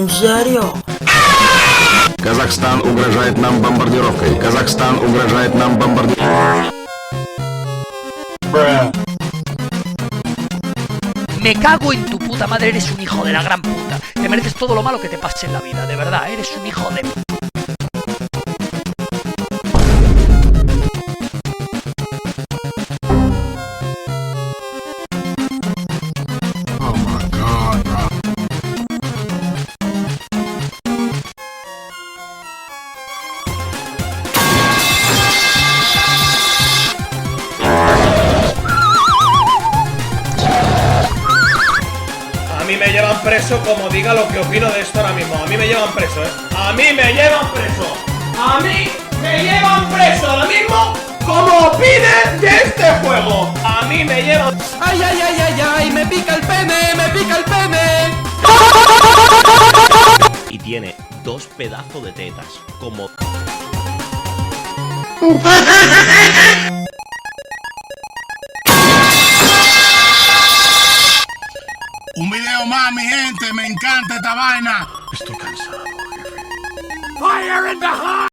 ¿En serio? Казахстан угрожает нам бомбардировкой. Казахстан угрожает нам бомбардировкой. Me cago en tu puta madre, eres un hijo de la gran puta. Te mereces todo lo malo que te pase en la vida, de verdad, eres un hijo de... Oh my God, bro. A mí me llevan preso como diga lo que opino de esto ahora mismo. A mí me llevan preso, A mí me llevan preso. A mí me llevan preso ahora mismo como opinen de este juego. A mí me llevan... ¡Ay, ay, ay, ay, ay! ¡Me pica el pene! ¡Me pica el pene! Y tiene dos pedazos de tetas, como... Un video más, mi gente. Me encanta esta vaina. Estoy cansado, jefe. Fire in the heart.